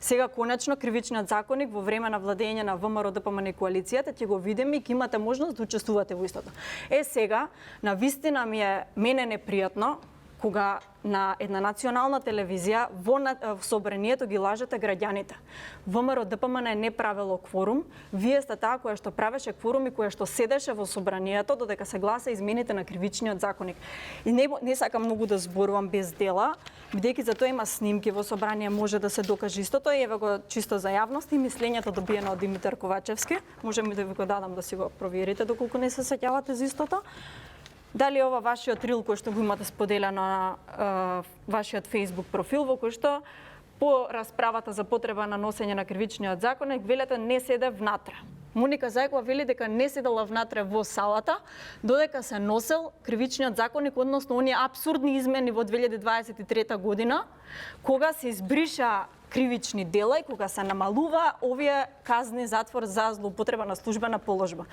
Сега конечно кривичниот законник во време на владење на ВМРО ДПМН коалицијата ќе го видиме и ќе имате можност да учествувате во истото. Сега навистина мене непријатно кога на една национална телевизија во собранието ги лажете граѓаните. ВМРО ДПМН не правело кворум, вие сте таа која што правеше кворум и која што седеше во собранието додека се гласа измените на кривичниот законник. И не сакам многу да зборувам без дела, бидејќи за тоа има снимки во собрание, може да се докаже истото и еве го чисто за јавност и мислењето добиено од Димитар Ковачевски. Можеме да ви го дадам да си го проверите доколку не се сеќавате за истото. Дали ова вашиот рил кој што го имате споделено на вашиот Facebook профил во кој што по расправата за потреба на носење на кривичниот законник велете не седе внатре. Моника Зајкова вели дека не седела внатре во салата, додека се носел кривичниот законник, односно оние апсурдни измени во 2023 година, кога се избриша кривични дела и кога се намалува овие казни затвор за злоупотреба на службена положба.